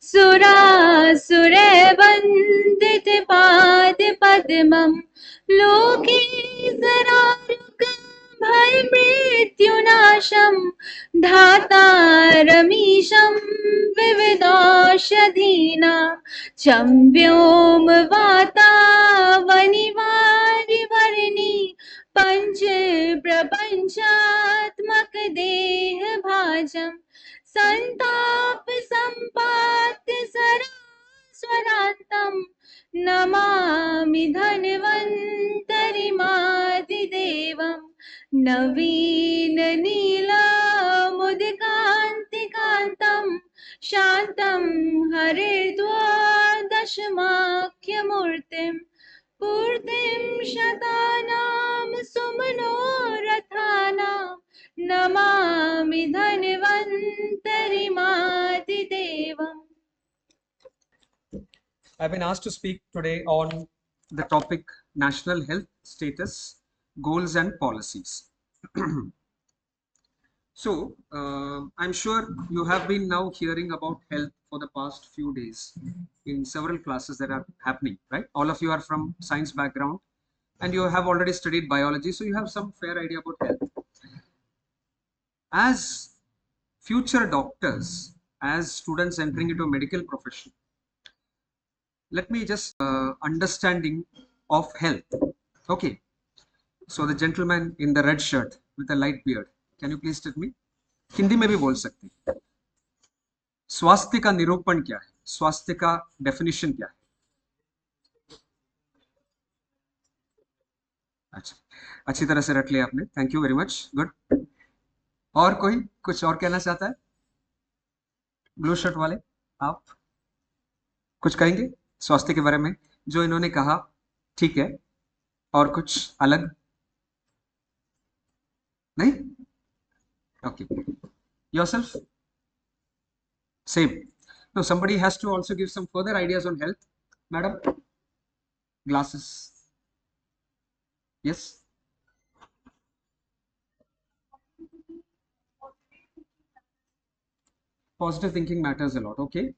सुरासुरवन्दितपादपद्मं लोके जरारुक भयमृत्युनाशं धातारमीशं विविधौषधीनां चं व्योमवातावनिवारिवर्णि पंच प्रपंचात्मक देह भाजम संताप संपात स्वरांतम नमामि धन्वन्तरिमादिदेवं नवीन नीलमुदिकान्तिकान्तं शान्तं हरिद्वादशमाख्यमूर्तिम् पूर्तिं शतानां सुमनोरथानां Namami धन्वन्तरिमादिदेवम्. I've been asked to speak today on the topic national health status, goals and policies. So, I'm sure you have been now hearing about health for the past few days in several classes that are happening, right? All of you are from science background and you have already studied biology, so you have some fair idea about health. As future doctors, as students entering into a medical profession, let me just understanding of health. Okay, so the gentleman in the red shirt with a light beard, can you please tell me? Hindi में भी बोल सकते हैं. स्वास्थ्य का निरूपण क्या है? स्वास्थ्य का डेफिनेशन क्या है? अच्छा, अच्छी तरह से रट लिया आपने. Thank you very much. Good. और कोई कुछ और कहना चाहता है? ब्लू शर्ट वाले, आप कुछ कहेंगे स्वास्थ्य के बारे में जो इन्होंने कहा? ठीक है. और कुछ अलग नहीं? Okay. Yourself? Same. No, somebody has to also give some further ideas on health. Madam? Glasses. Yes? Positive thinking matters a lot. Okay.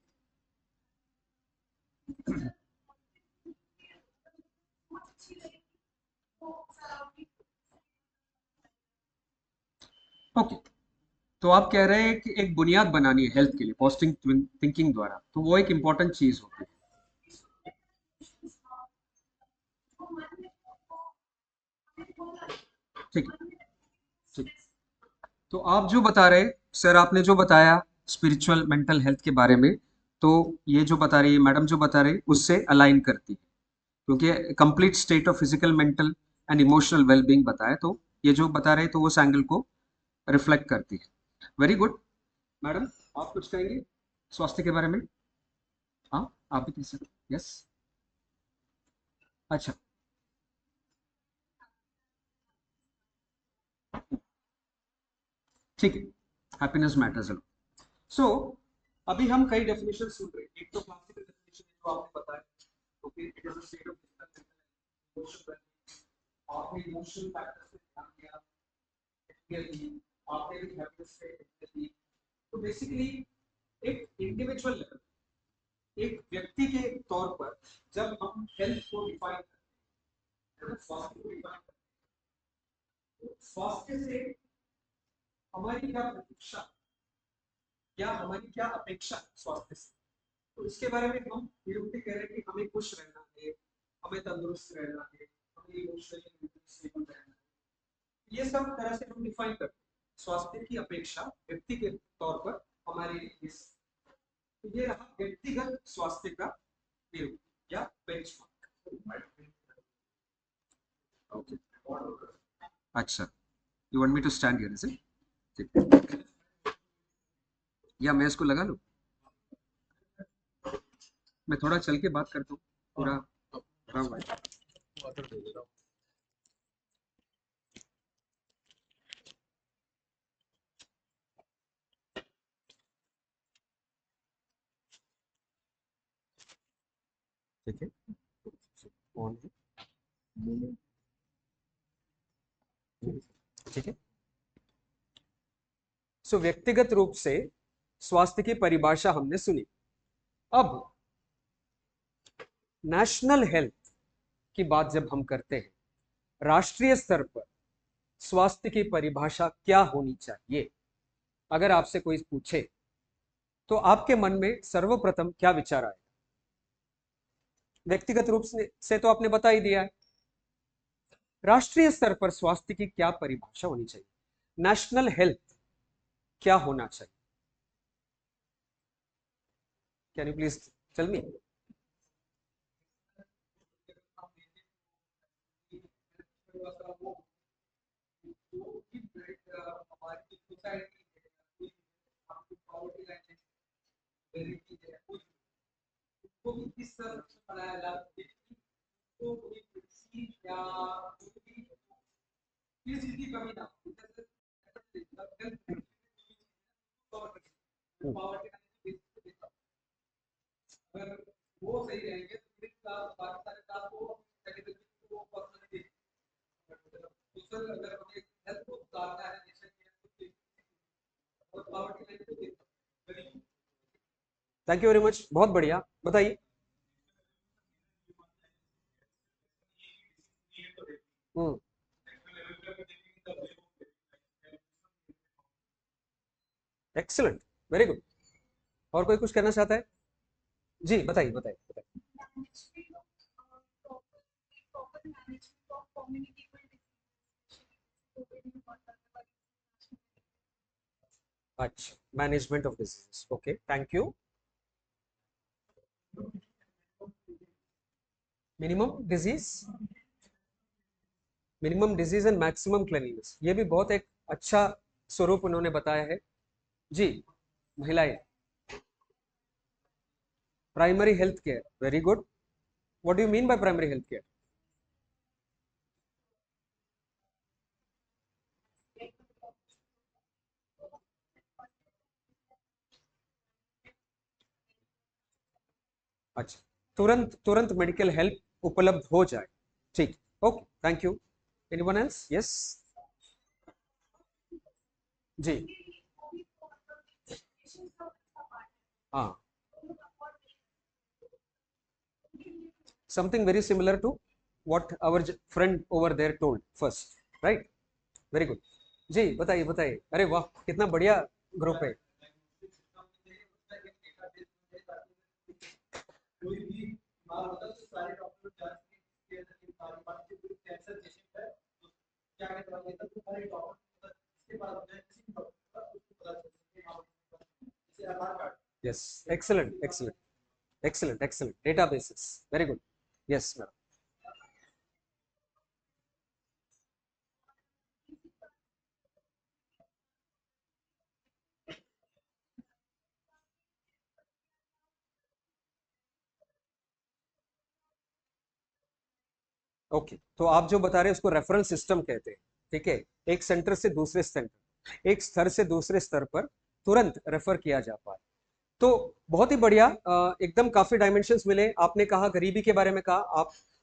Okay. तो आप कह रहे हैं कि एक बुनियाद बनानी है हेल्थ के लिए पॉजिटिव थिंकिंग द्वारा, तो वो एक इंपॉर्टेंट चीज होती है. ठीक है, ठीक. तो आप जो बता रहे सर, आपने जो बताया स्पिरिचुअल मेंटल हेल्थ के बारे में, तो ये जो बता रही है मैडम, जो बता रही उससे अलाइन करती है, क्योंकि complete state of physical mental and emotional wellbeing बताया, तो ये जो बता रहे तो वो उस एंगल को रिफ्लेक्ट करती है. Very good. मैडम, आप कुछ कहेंगे स्वास्थ्य के बारे में? हाँ, आप भी कह सकते. यस. अच्छा, ठीक है. Happiness matters a lot. So अभी हम कई डेफिनेशन सुन रहे हैं. एक तो क्लासिकल डेफिनेशन जो आपने बताया, okay, it is a state of physical emotional, आपने इमोशनल फैक्टर्स पे ध्यान दिया, आपने भी हैप्पीनेस पे दी. तो बेसिकली एक इंडिविजुअल लेवल, एक व्यक्ति के तौर पर जब हम हेल्थ को डिफाइन करते हैं, स्वास्थ्य को डिफाइन करते हैं, स्वास्थ्य से हमारी क्या प्रतीक्षा या हमारी क्या अपेक्षा स्वास्थ्य से, तो इसके बारे में हम निरुक्ति कह रहे हैं कि हमें खुश रहना है, हमें तंदुरुस्त रहना है, हमें इमोशनली स्टेबल रहना है. ये सब तरह से हम डिफाइन करते हैं स्वास्थ्य की अपेक्षा व्यक्ति के तौर पर हमारे लिए. तो ये रहा व्यक्तिगत स्वास्थ्य का निरूपण या बेंचमार्क. ओके. अच्छा, you want me to stand here, is it? या मैं इसको लगा लूं? मैं थोड़ा चल के बात करता हूँ, पूरा भरा हुआ है. ठीक है. ठीक है. सो व्यक्तिगत रूप से स्वास्थ्य की परिभाषा हमने सुनी. अब नेशनल हेल्थ की बात जब हम करते हैं, राष्ट्रीय स्तर पर स्वास्थ्य की परिभाषा क्या होनी चाहिए, अगर आपसे कोई पूछे तो आपके मन में सर्वप्रथम क्या विचार आएगा? व्यक्तिगत रूप से तो आपने बता ही दिया है। राष्ट्रीय स्तर पर स्वास्थ्य की क्या परिभाषा होनी चाहिए, नेशनल हेल्थ क्या होना चाहिए? Can you please tell me? हमारी सोसाइटी को भी किस तरह से बनाया जा सके, तो कोई चीज या कोई किस चीज की कमी ना हो, अगर वो सही रहेंगे तो बाकी सारे क्लास को पर्सनली सोशल, अगर हमें हेल्थ को सुधारना है नेशन और पावर्टी लाइन को देखना। थैंक यू वेरी मच, बहुत बढ़िया, बताइए। Excellent, very good. और कोई कुछ कहना चाहता है? जी बताइए बताइए बताइए। अच्छा, management of disease, okay, thank you. Minimum disease and maximum cleanliness, ये भी बहुत एक अच्छा स्वरूप उन्होंने बताया है। जी, महिलाएं, primary health care, very good. What do you mean by primary health care? अच्छा, तुरंत तुरंत मेडिकल हेल्प उपलब्ध हो जाए, ठीक, okay, thank you. Anyone else? Yes, जी, हाँ, something very similar to what our friend over there told first, right? Very good. जी बताइए बताइए, अरे वाह कितना बढ़िया ग्रुप है। कोई भी मतलब सारे डॉक्टर जानते हैं कि सारी बातें कोई कैंसर पेशेंट है तो क्या करना है, तो सारे डॉक्टर इसके बाद में किसी डॉक्टर का उसको पता चल सके हाँ जैसे Aadhaar card. Yes, excellent excellent excellent excellent, databases, very good, yes madam. Okay, तो आप जो बता रहे हैं उसको रेफरल सिस्टम कहते हैं, ठीक है, एक सेंटर से दूसरे सेंटर, एक स्तर से दूसरे स्तर पर तुरंत रेफर किया जा पाए, तो बहुत ही बढ़िया। एकदम काफी डायमेंशंस मिले। आपने कहा गरीबी के बारे में कहा,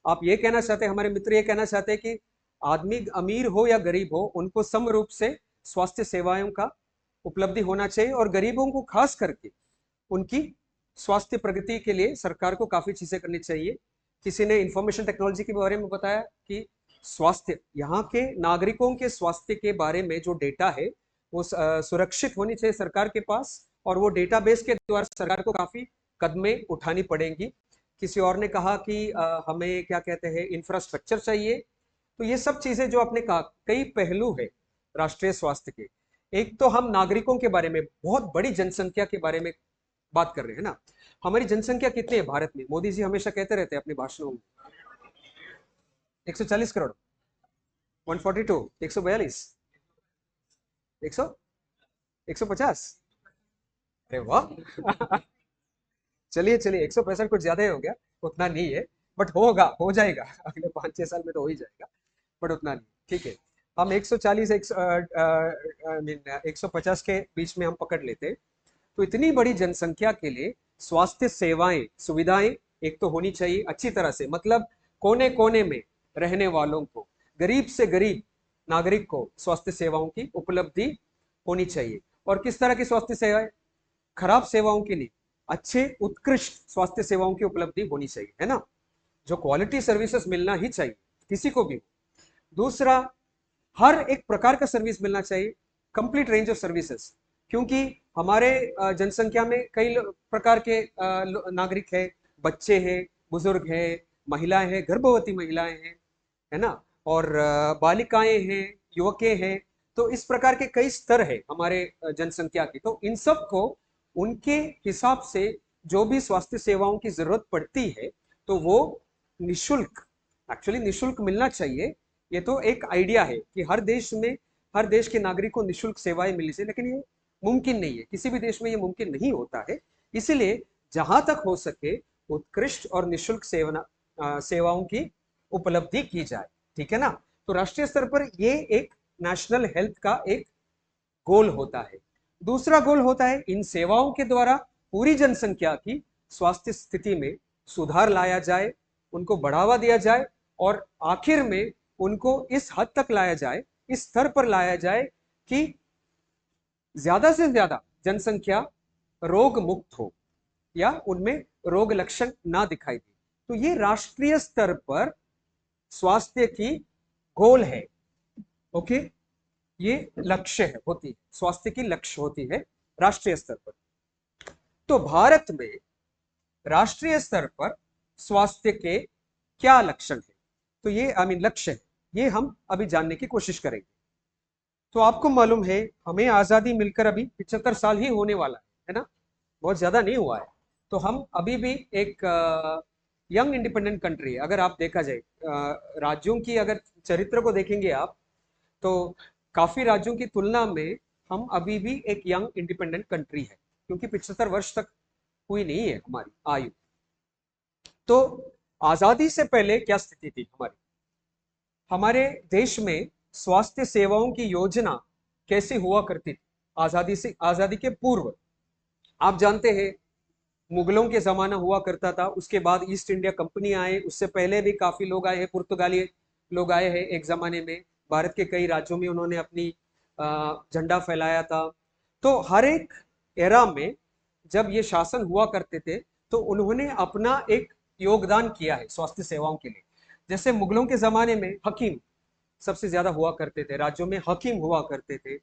आप ये कहना चाहते हैं, हमारे मित्र ये कहना चाहते हैं कि आदमी अमीर हो या गरीब हो उनको सम रूप से स्वास्थ्य सेवाओं का उपलब्धि होना चाहिए, और गरीबों को खास करके उनकी स्वास्थ्य प्रगति के लिए सरकार को काफी चीजें करनी चाहिए। किसी ने इंफॉर्मेशन टेक्नोलॉजी के बारे में बताया कि स्वास्थ्य, यहाँ के नागरिकों के स्वास्थ्य के बारे में जो डेटा है वो सुरक्षित होनी चाहिए सरकार के पास, और वो डेटाबेस के द्वारा सरकार को काफी कदमें उठानी पड़ेंगी। किसी और ने कहा कि हमें क्या कहते हैं इंफ्रास्ट्रक्चर चाहिए। तो ये सब चीजें जो आपने कहा, कई पहलू है राष्ट्रीय स्वास्थ्य के। एक तो हम नागरिकों के बारे में, बहुत बड़ी जनसंख्या के बारे में बात कर रहे हैं ना। हमारी जनसंख्या कितनी है भारत में? मोदी जी हमेशा कहते रहते हैं अपने भाषणों में 140 करोड़, 142, 142, 100, 150, अरे वाह चलिए चलिए, 165 कुछ ज्यादा ही हो गया, उतना नहीं है, बट होगा, हो जाएगा अगले 5-6 साल में तो हो ही जाएगा, बट उतना नहीं, ठीक है। हम 140 150 के बीच में हम पकड़ लेते हैं। तो इतनी बड़ी जनसंख्या के लिए स्वास्थ्य सेवाएं, सुविधाएं एक तो होनी चाहिए अच्छी तरह से, मतलब कोने कोने में रहने वालों को, गरीब से गरीब नागरिक को स्वास्थ्य सेवाओं की उपलब्धि होनी चाहिए। और किस तरह की स्वास्थ्य सेवाएं? खराब सेवाओं की नहीं, अच्छे उत्कृष्ट स्वास्थ्य सेवाओं की उपलब्धि होनी चाहिए, है ना, जो क्वालिटी सर्विसेज मिलना ही चाहिए किसी को भी। दूसरा, हर एक प्रकार का सर्विस मिलना चाहिए, कंप्लीट रेंज ऑफ सर्विसेज, क्योंकि हमारे जनसंख्या में कई प्रकार के नागरिक हैं, बच्चे हैं, बुजुर्ग हैं, महिलाएं हैं, गर्भवती महिलाएं हैं, है ना, और बालिकाएं हैं, युवकें हैं। तो इस प्रकार के कई स्तर है हमारे जनसंख्या की। तो इन सब को उनके हिसाब से जो भी स्वास्थ्य सेवाओं की जरूरत पड़ती है तो वो निशुल्क, एक्चुअली निशुल्क मिलना चाहिए। ये तो एक आइडिया है कि हर देश में, हर देश के नागरिक को निशुल्क सेवाएं मिलनी चाहिए, लेकिन ये मुमकिन नहीं है, किसी भी देश में ये मुमकिन नहीं होता है। इसलिए जहां तक हो सके उत्कृष्ट और निशुल्क सेवाओं की उपलब्धि की जाए, ठीक है ना। तो राष्ट्रीय स्तर पर ये एक नेशनल हेल्थ का एक गोल होता है। दूसरा गोल होता है इन सेवाओं के द्वारा पूरी जनसंख्या की स्वास्थ्य स्थिति में सुधार लाया जाए, उनको बढ़ावा दिया जाए, और आखिर में उनको इस हद तक लाया जाए, इस स्तर पर लाया जाए कि ज्यादा से ज्यादा जनसंख्या रोग मुक्त हो या उनमें रोग लक्षण ना दिखाई दे। तो ये राष्ट्रीय स्तर पर स्वास्थ्य की गोल है, ओके, ये लक्ष्य है, होती है, स्वास्थ्य की लक्ष्य होती है राष्ट्रीय स्तर पर। तो भारत में राष्ट्रीय स्तर पर स्वास्थ्य के क्या लक्षण है, तो ये लक्ष्य है, ये हम अभी जानने की कोशिश करेंगे। तो आपको मालूम है हमें आजादी मिलकर अभी 75 साल ही होने वाला है ना, बहुत ज्यादा नहीं हुआ है। तो हम अभी भी एक यंग इंडिपेंडेंट कंट्री है। अगर आप देखा जाए राज्यों की अगर चरित्र को देखेंगे आप, तो काफी राज्यों की तुलना में हम अभी भी एक यंग इंडिपेंडेंट कंट्री है, क्योंकि 75 वर्ष तक हुई नहीं है हमारी आयु। तो आजादी से पहले क्या स्थिति थी हमारी, हमारे देश में स्वास्थ्य सेवाओं की योजना कैसे हुआ करती थी आजादी के पूर्व। आप जानते हैं मुगलों के जमाना हुआ करता था, उसके बाद ईस्ट इंडिया कंपनी आए, उससे पहले भी काफी लोग आए हैं, पुर्तगाली लोग आए हैं एक जमाने में, भारत के कई राज्यों में उन्होंने अपनी झंडा फैलाया था। तो हर एक एरा में जब ये शासन हुआ करते थे तो उन्होंने अपना एक योगदान किया है स्वास्थ्य सेवाओं के लिए। जैसे मुगलों के जमाने में हकीम सबसे ज्यादा हुआ करते थे, राज्यों में हकीम हुआ करते थे,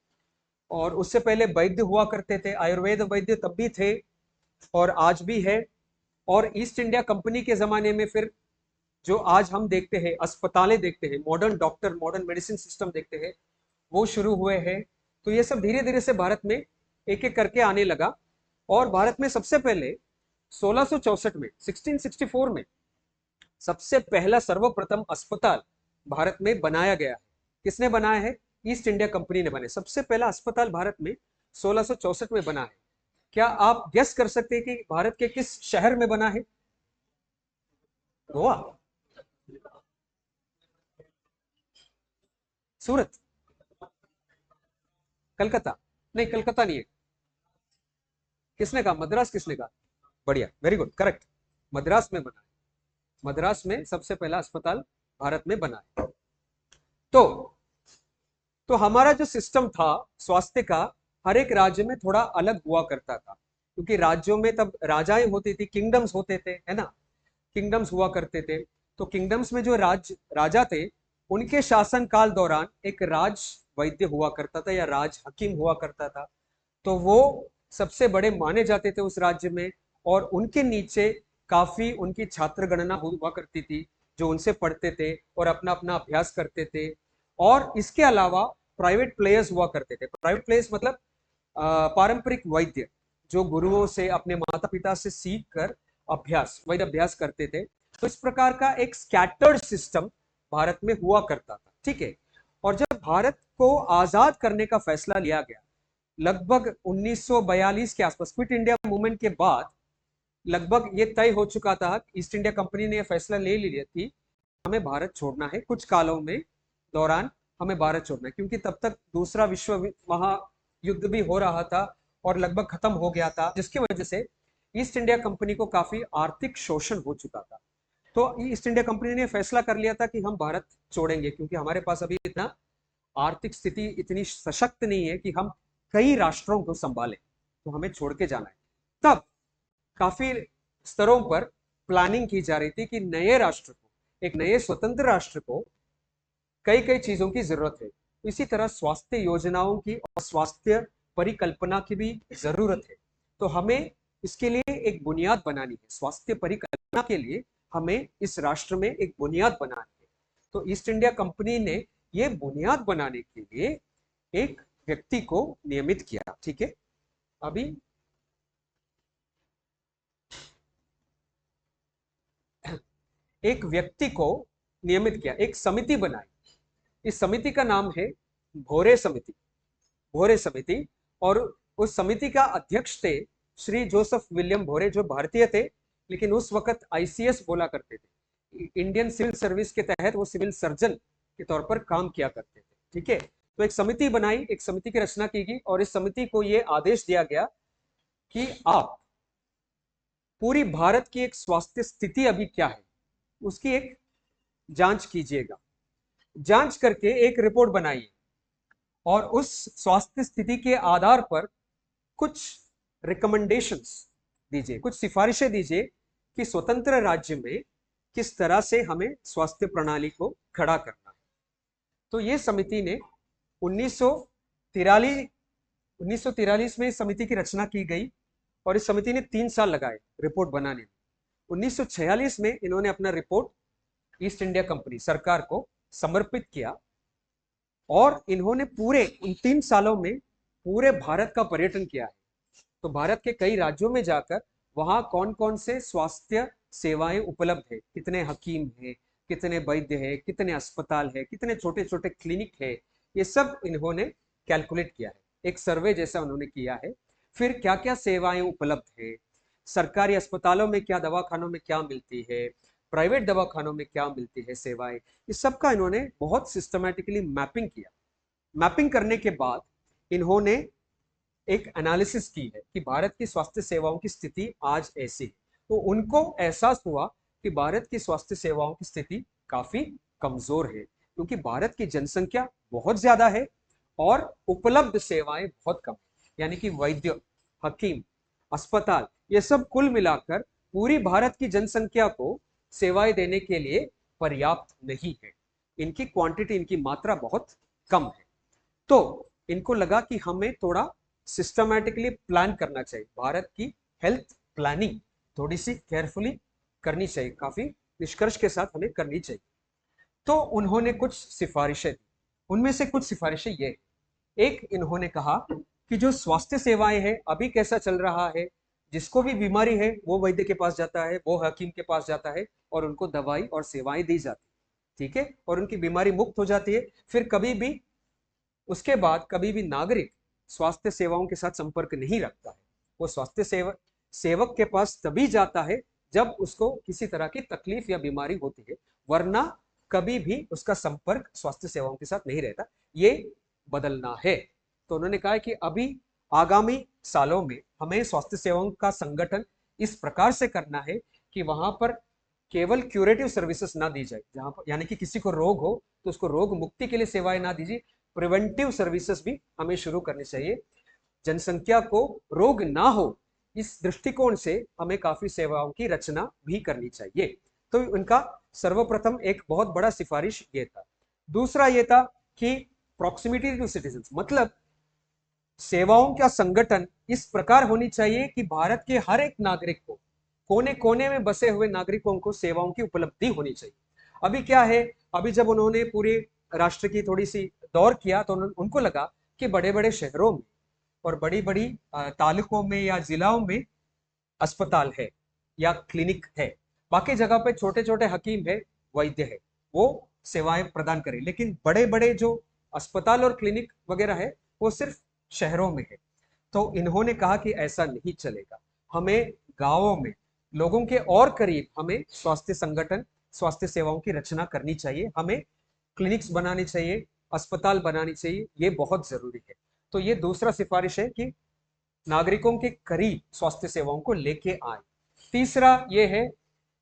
और उससे पहले वैद्य हुआ करते थे, आयुर्वेद वैद्य तब भी थे और आज भी है। और ईस्ट इंडिया कंपनी के जमाने में फिर जो आज हम देखते हैं, अस्पतालें देखते हैं, modern doctor, modern medicine system देखते हैं, वो शुरू हुए हैं। तो ये सब धीरे धीरे से भारत में एक एक करके आने लगा। और भारत में सबसे पहले 1664 में, 1664 में सबसे पहला सर्वप्रथम अस्पताल भारत में बनाया गया है। किसने बनाया है? ईस्ट इंडिया कंपनी ने बनाया। सबसे पहला अस्पताल भारत में 1664 में बना है। क्या आप गेस कर सकते हैं कि भारत के किस शहर में बना है? गोवा, सूरत, कलकत्ता? नहीं, कलकत्ता नहीं है। किसने कहा? मद्रास। किसने कहा? बढ़िया, वेरी गुड, करेक्ट, मद्रास में बना है। मद्रास में सबसे पहला अस्पताल भारत में बना है। तो हमारा जो सिस्टम था स्वास्थ्य का, हर एक राज्य में थोड़ा अलग हुआ करता था, क्योंकि राज्यों में तब राजाएं होती थी, किंगडम्स होते थे, है ना, किंगडम्स हुआ करते थे। तो किंगडम्स में जो राजा थे, उनके शासन काल दौरान एक राज वैद्य हुआ करता था या राज हकीम हुआ करता था। तो वो सबसे बड़े माने जाते थे उस राज्य में, और उनके नीचे काफी उनकी छात्र गणना हुआ करती थी, जो उनसे पढ़ते थे और अपना अपना अभ्यास करते थे। और इसके अलावा प्राइवेट प्लेयर्स हुआ करते थे। प्राइवेट प्लेयर्स मतलब पारंपरिक वैद्य, जो गुरुओं से, अपने माता पिता से सीख कर वैद्य अभ्यास करते थे। तो इस प्रकार का एक स्कैटर्ड सिस्टम भारत में हुआ करता था, ठीक है। और जब भारत को आजाद करने का फैसला लिया गया, लगभग 1942 के आसपास, क्विट इंडिया मूवमेंट के बाद लगभग ये तय हो चुका था, ईस्ट इंडिया कंपनी ने यह फैसला ले लिया थी, हमें भारत छोड़ना है, कुछ कालों में दौरान हमें भारत छोड़ना है, क्योंकि तब तक दूसरा विश्व महायुद्ध भी हो रहा था और लगभग खत्म हो गया था, जिसकी वजह से ईस्ट इंडिया कंपनी को काफी आर्थिक शोषण हो चुका था। तो ईस्ट इंडिया कंपनी ने फैसला कर लिया था कि हम भारत छोड़ेंगे, क्योंकि हमारे पास अभी इतना आर्थिक स्थिति इतनी सशक्त नहीं है कि हम कई राष्ट्रों को संभालें, तो हमें छोड़ के जाना है। तब काफी स्तरों पर प्लानिंग की जा रही थी कि नए राष्ट्र को, एक नए स्वतंत्र राष्ट्र को कई कई चीजों की जरूरत है। इसी तरह स्वास्थ्य योजनाओं की और स्वास्थ्य परिकल्पना की भी जरूरत है। तो हमें इसके लिए एक बुनियाद बनानी है, स्वास्थ्य परिकल्पना के लिए हमें इस राष्ट्र में एक बुनियाद बनानी है। तो ईस्ट इंडिया कंपनी ने ये बुनियाद बनाने के लिए एक व्यक्ति को नियमित किया। ठीक है, अभी एक व्यक्ति को नियमित किया, एक समिति बनाई। इस समिति का नाम है भोरे समिति, भोरे समिति। और उस समिति का अध्यक्ष थे श्री जोसेफ विलियम भोरे, जो भारतीय थे लेकिन उस वक्त आईसीएस बोला करते थे, इंडियन सिविल सर्विस के तहत वो सिविल सर्जन के तौर पर काम किया करते थे। ठीक है, तो एक समिति बनाई, एक समिति की रचना की गई और इस समिति को ये आदेश दिया गया कि आप पूरी भारत की एक स्वास्थ्य स्थिति अभी क्या है उसकी एक जांच कीजिएगा, जांच करके एक रिपोर्ट बनाइए और उस स्वास्थ्य स्थिति के आधार पर कुछ रिकमेंडेशंस दीजिए, कुछ सिफारिशें दीजिए कि स्वतंत्र राज्य में किस तरह से हमें स्वास्थ्य प्रणाली को खड़ा करना है। तो ये समिति ने 1943 में इस समिति की रचना की गई और इस समिति ने 3 साल लगाए रिपोर्ट बनाने में। 1946 में इन्होंने अपना रिपोर्ट ईस्ट इंडिया कंपनी सरकार को समर्पित किया और इन्होंने पूरे उन 3 सालों में पूरे भारत का पर्यटन किया है। तो भारत के कई राज्यों में जाकर वहां कौन कौन से स्वास्थ्य सेवाएं उपलब्ध है, कितने हकीम हैं, कितने वैद्य है, कितने अस्पताल है, कितने छोटे छोटे क्लिनिक है, ये सब इन्होंने कैलकुलेट किया है, एक सर्वे जैसा उन्होंने किया है। फिर क्या क्या सेवाएं उपलब्ध है, सरकारी अस्पतालों में क्या, दवाखानों में क्या मिलती है, प्राइवेट दवाखानों में क्या मिलती है सेवाएं, इस सब का इन्होंने बहुत सिस्टमैटिकली मैपिंग किया। मैपिंग करने के बाद इन्होंने एक एनालिसिस की है कि भारत की स्वास्थ्य सेवाओं की स्थिति आज ऐसी है। तो उनको एहसास हुआ कि भारत की स्वास्थ्य सेवाओं की स्थिति काफी कमजोर है क्योंकि भारत की जनसंख्या बहुत ज्यादा है और उपलब्ध सेवाएं बहुत कम है, यानी कि वैद्य, हकीम, अस्पताल, ये सब कुल मिलाकर पूरी भारत की जनसंख्या को सेवाएं देने के लिए पर्याप्त नहीं है। इनकी क्वांटिटी, इनकी मात्रा बहुत कम है। तो इनको लगा कि हमें थोड़ा सिस्टमैटिकली प्लान करना चाहिए, भारत की हेल्थ प्लानिंग थोड़ी सी केयरफुली करनी चाहिए, काफी निष्कर्ष के साथ हमें करनी चाहिए। तो उन्होंने कुछ सिफारिशें दी, उनमें से कुछ सिफारिशें ये, एक इन्होंने कहा कि जो स्वास्थ्य सेवाएं हैं अभी कैसा चल रहा है, जिसको भी बीमारी है वो वैद्य के पास जाता है, वो हकीम के पास जाता है और उनको दवाई और सेवाएं दी जाती है, ठीक है, और उनकी बीमारी मुक्त हो जाती है। फिर कभी भी उसके बाद कभी भी नागरिक स्वास्थ्य सेवाओं के साथ संपर्क नहीं रखता है, वो स्वास्थ्य सेवक के पास तभी जाता है जब उसको किसी तरह की तकलीफ या बीमारी होती है, वरना कभी भी उसका संपर्क स्वास्थ्य सेवाओं के साथ नहीं रहता। ये बदलना है। तो उन्होंने कहा कि अभी आगामी सालों में हमें स्वास्थ्य सेवाओं का संगठन इस प्रकार से करना है कि वहां पर केवल क्यूरेटिव सर्विसेज ना दी जाए, जहां पर यानी कि किसी को रोग हो तो उसको रोग मुक्ति के लिए सेवाएं ना दीजिए, प्रिवेंटिव सर्विसेज भी हमें शुरू करनी चाहिए। जनसंख्या को रोग ना हो इस दृष्टिकोण से हमें काफी सेवाओं की रचना भी करनी चाहिए। तो उनका सर्वप्रथम एक बहुत बड़ा सिफारिश ये था। दूसरा ये था कि प्रॉक्सिमिटी टू सिटीजन्स, मतलब सेवाओं का संगठन इस प्रकार होनी चाहिए कि भारत के हर एक नागरिक को, कोने कोने में बसे हुए नागरिकों को सेवाओं की उपलब्धि होनी चाहिए। अभी क्या है, अभी जब उन्होंने पूरे राष्ट्र की थोड़ी सी दौर किया तो उनको लगा कि बड़े बड़े शहरों में और बड़ी बड़ी तालुकों में या जिलाओं में अस्पताल है या क्लिनिक है, बाकी जगह पे छोटे छोटे हकीम है, वैद्य है, वो सेवाएं प्रदान करें, लेकिन बड़े बड़े जो अस्पताल और क्लिनिक वगैरह है वो सिर्फ शहरों में है। तो इन्होंने कहा कि ऐसा नहीं चलेगा, हमें गांवों में लोगों के और करीब हमें स्वास्थ्य संगठन, स्वास्थ्य सेवाओं की रचना करनी चाहिए, हमें क्लिनिक्स बनानी चाहिए, अस्पताल बनानी चाहिए, ये बहुत जरूरी है। तो ये दूसरा सिफारिश है कि नागरिकों के करीब स्वास्थ्य सेवाओं को लेके आए। तीसरा ये है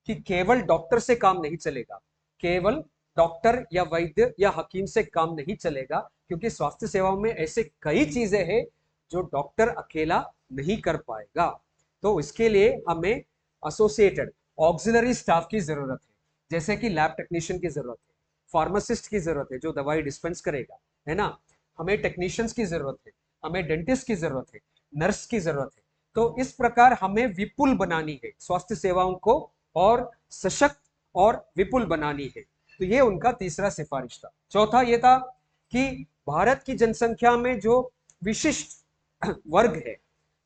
कि केवल डॉक्टर से काम नहीं चलेगा, केवल डॉक्टर या वैद्य या हकीम से काम नहीं चलेगा, क्योंकि स्वास्थ्य सेवाओं में ऐसे कई चीजें हैं जो डॉक्टर अकेला नहीं कर पाएगा। तो इसके लिए हमें एसोसिएटेड ऑक्सिलरी स्टाफ की जरूरत है, जैसे कि लैब टेक्नीशियन की जरूरत है, फार्मासिस्ट की जरूरत है जो दवाई डिस्पेंस करेगा, है ना, हमें टेक्नीशियंस की जरूरत है, हमें डेंटिस्ट की जरूरत है, नर्स की जरूरत है। तो इस प्रकार हमें विपुल बनानी है स्वास्थ्य सेवाओं को, और सशक्त और विपुल बनानी है। तो ये उनका तीसरा सिफारिश था। चौथा ये था कि भारत की जनसंख्या में जो विशिष्ट वर्ग है,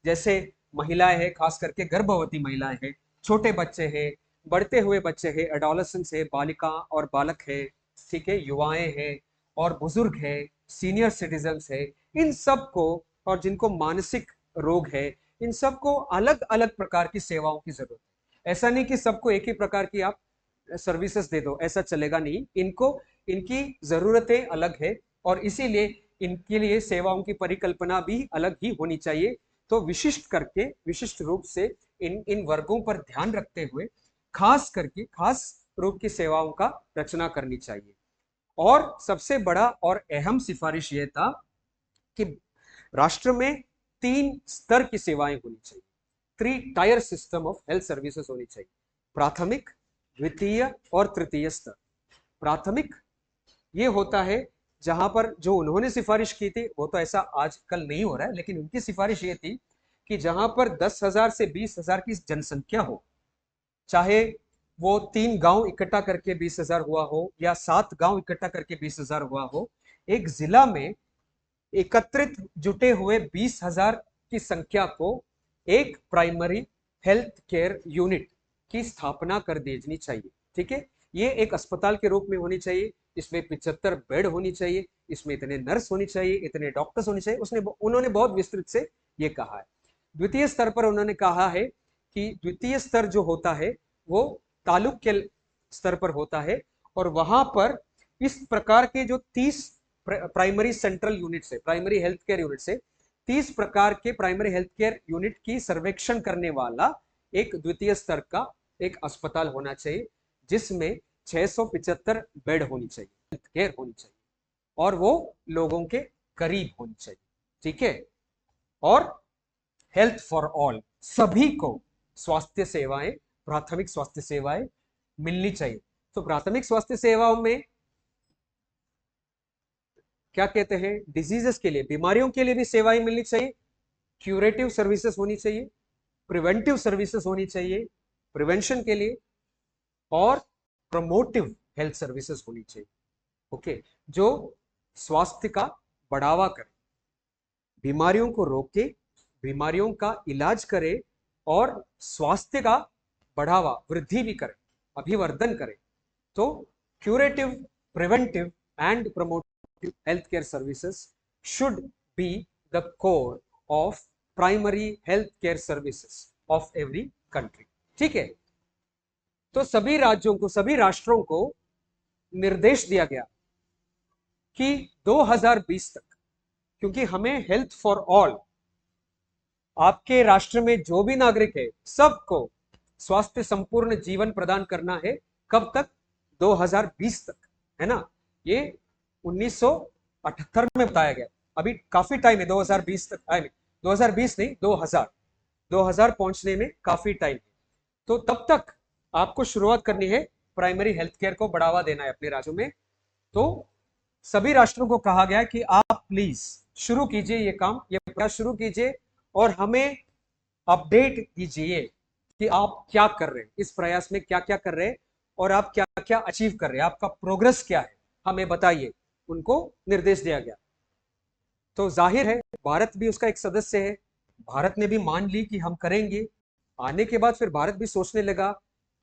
जैसे महिलाएं हैं, खास करके गर्भवती महिलाएं हैं, छोटे बच्चे हैं, बढ़ते हुए बच्चे हैं, एडोलेसेंस है, बालिका और बालक है, ठीक है, युवाएं हैं और बुजुर्ग है, सीनियर सिटीजन्स है, इन सब को, और जिनको मानसिक रोग है, इन सबको अलग अलग प्रकार की सेवाओं की जरूरत है। ऐसा नहीं कि सबको एक ही प्रकार की आप सर्विसेज दे दो, ऐसा चलेगा नहीं। इनको इनकी जरूरतें अलग है और इसीलिए इनके लिए सेवाओं की परिकल्पना भी अलग ही होनी चाहिए। तो विशिष्ट करके, विशिष्ट रूप से इन वर्गों पर ध्यान रखते हुए खास करके खास रूप की सेवाओं का रचना करनी चाहिए। और सबसे बड़ा और अहम सिफारिश यह था कि राष्ट्र में 3 स्तर की सेवाएं होनी चाहिए, 3 tier system of health services होनी चाहिए, प्राथमिक, द्वितीय और तृतीय स्तर। प्राथमिक ये होता है जहां पर, जो उन्होंने सिफारिश की थी, वो तो ऐसा आजकल नहीं हो रहा है, लेकिन उनकी सिफारिश ये थी कि जहां पर 10,000 से 20,000 की जनसंख्या हो, चाहे वो 3 गांव इकट्ठा करके 20,000 हुआ हो या 7 गांव इकट्ठा करके 20,000 हुआ हो, एक जिला में एकत्रित जुटे हुए 20,000 की संख्या को एक प्राइमरी हेल्थ केयर यूनिट की स्थापना कर देनी चाहिए। ठीक है, ये एक अस्पताल के रूप में होनी चाहिए, इसमें 75 बेड होनी चाहिए, इसमें इतने नर्स होनी चाहिए, इतने डॉक्टर्स होने चाहिए। उन्होंने बहुत विस्तृत से ये कहा है। द्वितीय स्तर पर उन्होंने कहा है कि द्वितीय स्तर जो होता है वो तालुक के स्तर पर होता है, और वहां पर इस प्रकार के जो 30 प्राइमरी सेंट्रल यूनिट से, प्राइमरी हेल्थ केयर यूनिट से 30 प्रकार के प्राइमरी हेल्थ केयर यूनिट की सर्वेक्षण करने वाला एक द्वितीय स्तर का एक अस्पताल होना चाहिए, जिसमें 675 बेड होनी चाहिए, हेल्थ केयर होनी चाहिए, और वो लोगों के करीब होनी चाहिए। ठीक है, और हेल्थ फॉर ऑल, सभी को स्वास्थ्य सेवाएं, प्राथमिक स्वास्थ्य सेवाएं मिलनी चाहिए। तो प्राथमिक स्वास्थ्य सेवाओं में क्या कहते हैं, डिजीजेस के लिए, बीमारियों के लिए भी सेवाएं मिलनी चाहिए, क्यूरेटिव सर्विसेज होनी चाहिए, प्रिवेंटिव सर्विसेज होनी चाहिए प्रिवेंशन के लिए, और प्रमोटिव हेल्थ सर्विसेज होनी चाहिए। ओके, जो स्वास्थ्य का बढ़ावा करे, बीमारियों को रोके, बीमारियों का इलाज करे, और स्वास्थ्य का बढ़ावा, वृद्धि भी करे, अभिवर्धन करे। तो curative, preventive and promotive healthcare services should be the core of primary healthcare services of every country। ठीक है, तो सभी राज्यों को, सभी राष्ट्रों को निर्देश दिया गया कि 2020 तक, क्योंकि हमें हेल्थ फॉर ऑल, आपके राष्ट्र में जो भी नागरिक है सबको स्वास्थ्य संपूर्ण जीवन प्रदान करना है। कब तक? 2020 तक, है ना। ये 1978 में बताया गया, अभी काफी टाइम है 2020 तक, 2020 नहीं, 2000 पहुंचने में काफी टाइम है। तो तब तक आपको शुरुआत करनी है, प्राइमरी हेल्थ केयर को बढ़ावा देना है अपने राज्यों में। तो सभी राष्ट्रों को कहा गया कि आप प्लीज शुरू कीजिए ये काम, ये प्रयास शुरू कीजिए, और हमें अपडेट दीजिए कि आप क्या कर रहे हैं, इस प्रयास में क्या क्या कर रहे हैं, और आप क्या क्या अचीव कर रहे हैं, आपका प्रोग्रेस क्या है, हमें बताइए। उनको निर्देश दिया गया। तो जाहिर है भारत भी उसका एक सदस्य है, भारत ने भी मान ली कि हम करेंगे। आने के बाद फिर भारत भी सोचने लगा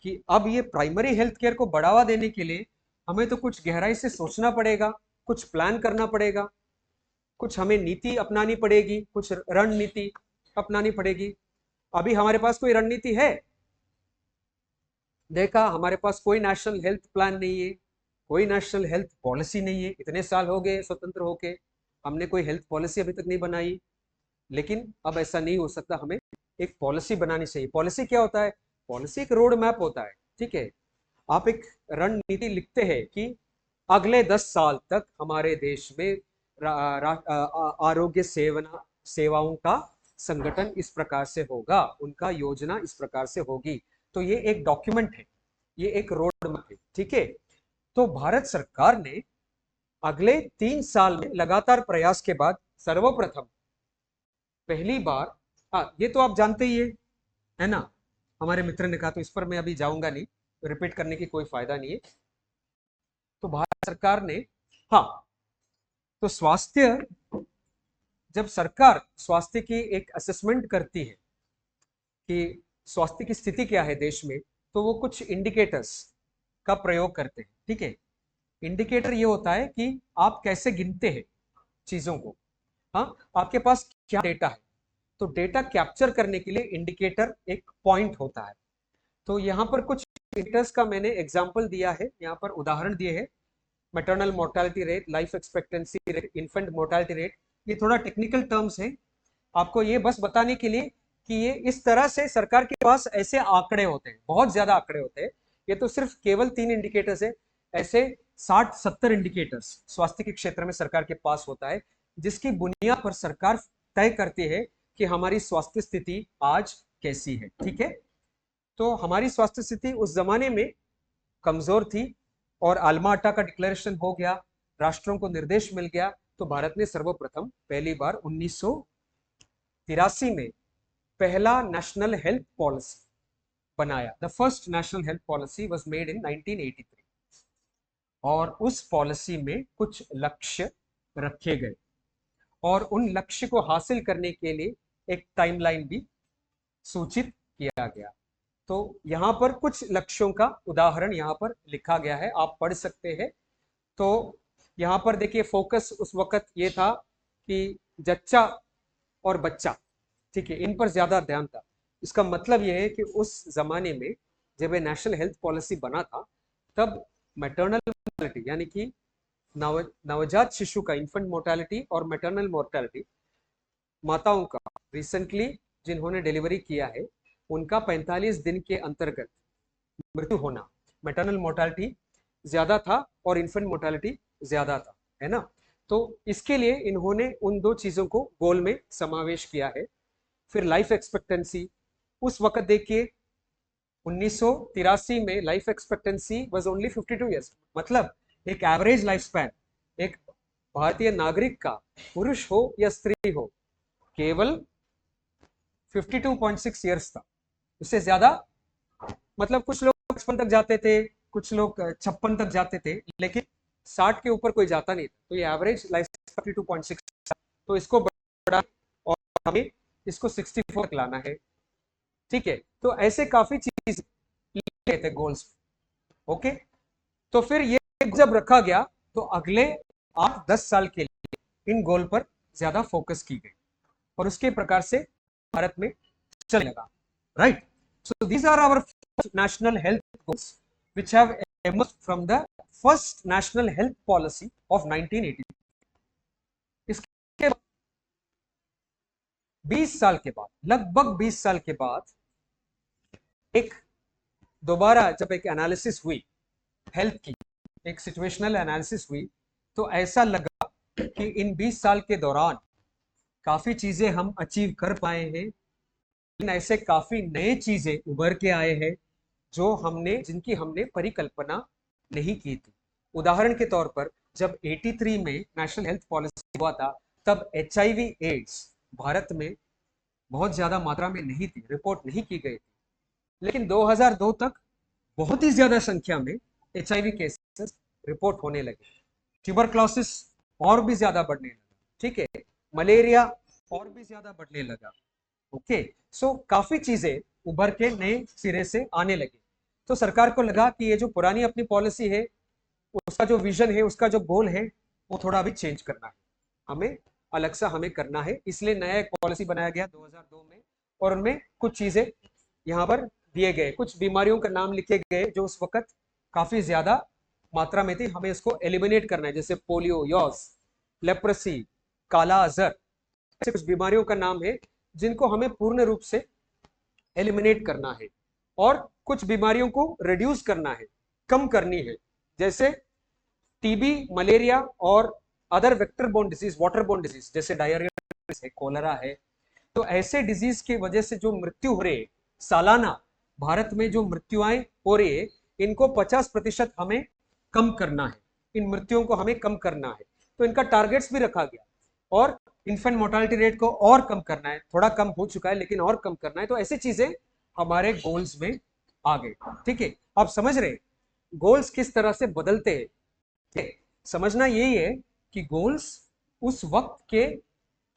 कि अब ये प्राइमरी हेल्थ केयर को बढ़ावा देने के लिए हमें तो कुछ गहराई से सोचना पड़ेगा, कुछ प्लान करना पड़ेगा, कुछ हमें नीति अपनानी पड़ेगी, कुछ रणनीति अपनानी पड़ेगी। अभी हमारे पास कोई रणनीति है? देखा, हमारे पास कोई नेशनल हेल्थ प्लान नहीं है, कोई नेशनल हेल्थ पॉलिसी नहीं है। इतने साल हो गए स्वतंत्र होके, हमने कोई हेल्थ पॉलिसी अभी तक नहीं बनाई। लेकिन अब ऐसा नहीं हो सकता, हमें एक पॉलिसी बनानी चाहिए। पॉलिसी क्या होता है? पॉलिसी एक रोड मैप होता है, ठीक है। आप एक रणनीति लिखते हैं कि अगले 10 साल तक हमारे देश में आरोग्य सेवाओं का संगठन इस प्रकार से होगा, उनका योजना इस प्रकार से होगी। तो ये एक डॉक्यूमेंट है, ये एक रोड मैप है, ठीक है। तो भारत सरकार ने अगले 3 साल में लगातार प्रयास के बाद सर्वप्रथम पहली बार, ये तो आप जानते ही है ना, हमारे मित्र ने कहा, तो इस पर मैं अभी जाऊंगा नहीं, रिपीट करने की कोई फायदा नहीं है। तो भारत सरकार ने, हाँ, तो स्वास्थ्य, जब सरकार स्वास्थ्य की एक असेसमेंट करती है कि स्वास्थ्य की स्थिति क्या है देश में, तो वो कुछ इंडिकेटर्स का प्रयोग करते हैं, ठीक है। इंडिकेटर ये होता है कि आप कैसे गिनते हैं चीजों को, हाँ, आपके पास क्या डेटा है। तो डेटा कैप्चर करने के लिए इंडिकेटर एक पॉइंट होता है। तो यहाँ पर कुछ इंडिकेटर्स का मैंने एग्जांपल दिया है, यहाँ पर उदाहरण दिए हैं। Maternal mortality rate, life expectancy rate, infant mortality rate, ये थोड़ा टेक्निकल टर्म्स है, आपको ये बस बताने के लिए कि ये इस तरह से सरकार के पास ऐसे आंकड़े होते हैं, बहुत ज्यादा आंकड़े होते हैं। ये तो सिर्फ केवल 3 इंडिकेटर्स है, ऐसे 60-70 इंडिकेटर्स स्वास्थ्य के क्षेत्र में सरकार के पास होता है, जिसकी बुनियाद पर सरकार तय करती है कि हमारी स्वास्थ्य स्थिति आज कैसी है, ठीक है। तो हमारी स्वास्थ्य स्थिति उस जमाने में कमजोर थी और आल्मा-अटा का डिक्लेरेशन हो गया, राष्ट्रों को निर्देश मिल गया। तो भारत ने सर्वप्रथम पहली बार 1983 में पहला नेशनल हेल्थ पॉलिसी बनाया। The first national health policy was made in 1983 और उस पॉलिसी में कुछ लक्ष्य रखे गए और उन लक्ष्य को हासिल करने के लिए एक टाइमलाइन भी सूचित किया गया। तो यहाँ पर कुछ लक्ष्यों का उदाहरण यहाँ पर लिखा गया है, आप पढ़ सकते हैं। तो यहाँ पर देखिए, फोकस उस वक्त ये था कि जच्चा और बच्चा, ठीक है, इन पर ज्यादा ध्यान था। इसका मतलब ये है कि उस जमाने में जब ये नेशनल हेल्थ पॉलिसी बना था, तब मैटरनल मोर्टालिटी यानी कि नवजात शिशु का इन्फेंट मोर्टालिटी और मैटरनल मोर्टालिटी, माताओं का रिसेंटली जिन्होंने डिलीवरी किया है उनका 45 दिन के अंतर्गत मृत्यु होना, मैटरनल मोर्टालिटी ज्यादा था और इन्फेंट मोर्टालिटी ज्यादा था, है ना। तो इसके लिए इन्होंने उन 2 चीजों को गोल में समावेश किया है। फिर लाइफ एक्सपेक्टेंसी, उस वक्त देखिए 1983 में life expectancy was only 52 years, मतलब एक एवरेज लाइफ स्पैन एक भारतीय नागरिक का, पुरुष हो या स्त्री हो, केवल 52.6 ईयर्स था। उससे ज्यादा, मतलब कुछ लोग 55 तक जाते थे, कुछ लोग 56 तक जाते थे, लेकिन 60 के ऊपर कोई जाता नहीं था। तो ये एवरेज लाइफ 52.6, तो इसको बढ़ा और हमें इसको 64 तक लाना है, ठीक है। तो ऐसे काफी चीज लेते थे गोल्स, ओके। तो फिर ये जब रखा गया तो अगले 8-10 साल के लिए इन गोल पर ज्यादा फोकस की गई और उसके प्रकार से भारत में चलने लगा, right. So these are our national health goals which have emerged from the first national health policy of 1980। इसके 20 साल के बाद, लगभग 20 साल के बाद, एक दोबारा जब एक एनालिसिस हुई हेल्थ की, एक सिचुएशनल एनालिसिस हुई, तो ऐसा लगा कि इन 20 साल के दौरान काफी चीजें हम अचीव कर पाए हैं, लेकिन ऐसे काफी नए चीजें उभर के आए हैं जिनकी हमने परिकल्पना नहीं की थी। उदाहरण के तौर पर जब 83 में नेशनल हेल्थ पॉलिसी हुआ था, तब HIV एड्स भारत में बहुत ज्यादा मात्रा में नहीं थी, रिपोर्ट नहीं की गई थी, लेकिन 2002 तक बहुत ही ज्यादा संख्या में HIV केसेस रिपोर्ट होने लगे। ट्यूबरक्लोसिस और भी ज्यादा बढ़ने लगा, ठीक है, मलेरिया और भी ज्यादा बढ़ने लगा, ओके। सो काफी चीजें उभर के नए सिरे से आने लगी। तो सरकार को लगा कि ये जो पुरानी अपनी पॉलिसी है, उसका जो विजन है, उसका जो गोल है, वो थोड़ा अभी चेंज करना है, हमें अलग सा हमें करना है। इसलिए नया एक पॉलिसी बनाया गया 2002 में और उनमें कुछ चीजें यहाँ पर दिए गए, कुछ बीमारियों का नाम लिखे गए जो उस वक्त काफी ज्यादा मात्रा में थी, हमें इसको एलिमिनेट करना है, जैसे पोलियो, यॉस, लेप्रेसी, काला अजहर, ऐसे कुछ बीमारियों का नाम है जिनको हमें पूर्ण रूप से एलिमिनेट करना है और कुछ बीमारियों को रिड्यूस करना है, कम करनी है, जैसे टीबी, मलेरिया और other vector borne disease, water borne disease, जैसे डायरिया है, कोलेरा है, तो ऐसे डिजीज की वजह से जो मृत्यु हो रही है सालाना, भारत में जो मृत्युआएं हो रही है, इनको 50% हमें कम करना है, इन मृत्युओं को हमें कम करना है। तो इनका टारगेट्स भी रखा गया और इन्फेंट मोर्टालिटी रेट को और कम करना है, थोड़ा कम हो चुका है लेकिन और कम करना है। तो ऐसी चीजें हमारे गोल्स में आ गए। ठीक है, आप समझ रहे गोल्स किस तरह से बदलते हैं। समझना यही है कि गोल्स उस वक्त के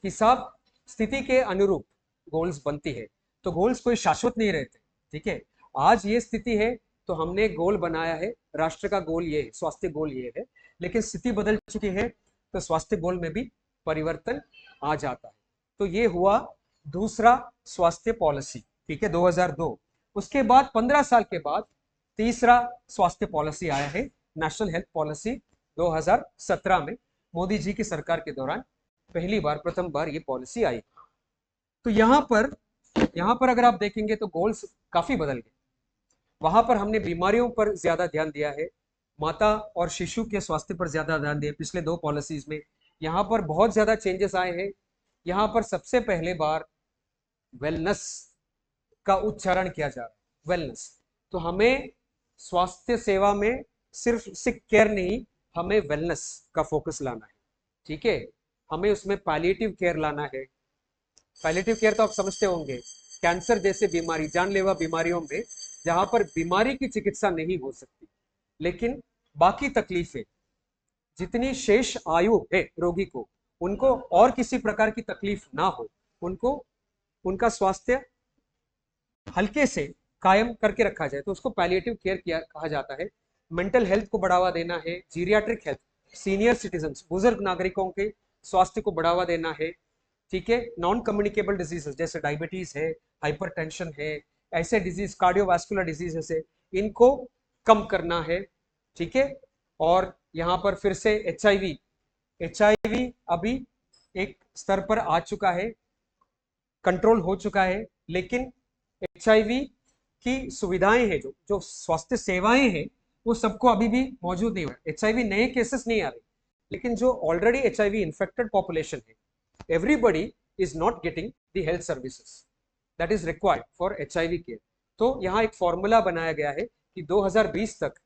हिसाब स्थिति के अनुरूप गोल्स बनती है। तो गोल्स कोई शाश्वत नहीं रहते। ठीक है, आज ये स्थिति है तो हमने गोल बनाया है, राष्ट्र का गोल ये है, स्वास्थ्य गोल ये है, लेकिन स्थिति बदल चुकी है तो स्वास्थ्य गोल में भी परिवर्तन आ जाता है। तो ये हुआ दूसरा स्वास्थ्य पॉलिसी। ठीक है, 2002। उसके बाद 15 साल के बाद तीसरा स्वास्थ्य पॉलिसी आया है, नेशनल हेल्थ पॉलिसी 2017 में मोदी जी की सरकार के दौरान पहली बार, प्रथम बार ये पॉलिसी आई। तो यहाँ पर अगर आप देखेंगे तो गोल्स काफी बदल गए। वहां पर हमने बीमारियों पर ज्यादा ध्यान दिया है, माता और शिशु के स्वास्थ्य पर ज्यादा ध्यान दिया पिछले 2 पॉलिसीज में। यहाँ पर बहुत ज्यादा चेंजेस आए हैं। यहाँ पर सबसे पहले बार वेलनेस का उच्चारण किया जा रहा है, वेलनेस। तो हमें स्वास्थ्य सेवा में सिर्फ सिक केयर नहीं, हमें वेलनेस का फोकस लाना है। ठीक है, हमें उसमें पैलिएटिव केयर लाना है। पैलिएटिव केयर तो आप समझते होंगे, कैंसर जैसे बीमारी, जानलेवा बीमारियों में जहां पर बीमारी की चिकित्सा नहीं हो सकती, लेकिन बाकी तकलीफें, जितनी शेष आयु है रोगी को, उनको और किसी प्रकार की तकलीफ ना हो, उनको उनका स्वास्थ्य हल्के से कायम करके रखा जाए, तो उसको पैलिएटिव केयर कहा जाता है। मेंटल हेल्थ को बढ़ावा देना है, जीरियाट्रिक हेल्थ, सीनियर सिटीजन, बुजुर्ग नागरिकों के स्वास्थ्य को बढ़ावा देना है। ठीक है, नॉन कम्युनिकेबल डिजीजेस जैसे डायबिटीज है, हाइपरटेंशन है, ऐसे डिजीज, कार्डियोवास्कुलर डिजीजेस है, इनको कम करना है। ठीक है, और यहाँ पर फिर से एचआईवी अभी एक स्तर पर आ चुका है, कंट्रोल हो चुका है, लेकिन एचआईवी की सुविधाएं हैं, जो स्वास्थ्य सेवाएं हैं, वो सबको अभी भी मौजूद नहीं हुआ। एचआईवी नए केसेस नहीं आ रहे, लेकिन जो ऑलरेडी एचआईवी इन्फेक्टेड पॉपुलेशन है, everybody is not getting the health services that is required for HIV care। तो यहाँ एक फॉर्मूला बनाया गया है कि 2020 तक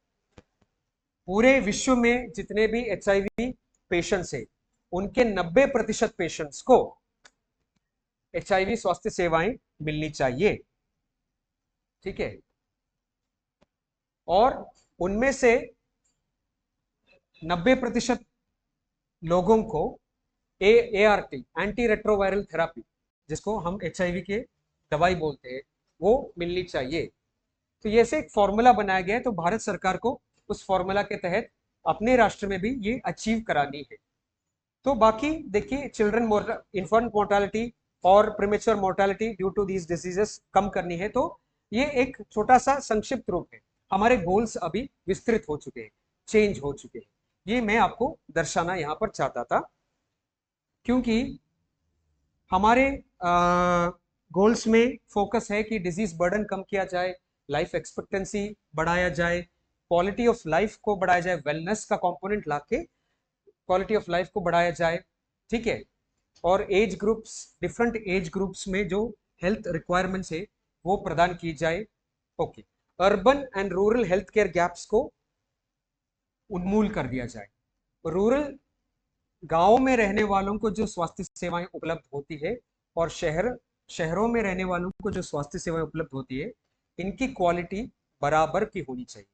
पूरे विश्व में जितने भी HIV पेशेंट्स हैं, उनके 90% पेशेंट्स को HIV स्वास्थ्य सेवाएं मिलनी चाहिए। ठीक है, और उनमें से 90% लोगों को ART, एंटी रेट्रोवायरल थेरापी, जिसको हम HIV के दवाई बोलते हैं, वो मिलनी चाहिए। तो ये से एक फॉर्मूला बनाया गया है, तो भारत सरकार को उस फॉर्मूला के तहत अपने राष्ट्र में भी ये अचीव करानी है। तो बाकी देखिए, चिल्ड्रन इन्फेंट मोर्टालिटी और premature mortality due to these diseases कम करनी है। तो ये एक छोटा सा संक्षिप्त रूप है। हमारे गोल्स अभी विस्तृत हो चुके हैं, चेंज हो चुके हैं। ये मैं आपको दर्शाना यहाँ पर चाहता था, क्योंकि हमारे गोल्स में फोकस है कि डिजीज बर्डन कम किया जाए, लाइफ एक्सपेक्टेंसी बढ़ाया जाए, क्वालिटी ऑफ लाइफ को बढ़ाया जाए, वेलनेस का कंपोनेंट लाके क्वालिटी ऑफ लाइफ को बढ़ाया जाए। ठीक है, और age groups, different age groups में जो हेल्थ रिक्वायरमेंट्स है वो प्रदान की जाए। Okay, urban and rural health care gaps को उन्मूल कर दिया जाए। रूरल गांव में रहने वालों को जो स्वास्थ्य सेवाएं उपलब्ध होती है और शहरों में रहने वालों को जो स्वास्थ्य सेवाएं उपलब्ध होती है, इनकी क्वालिटी बराबर की होनी चाहिए।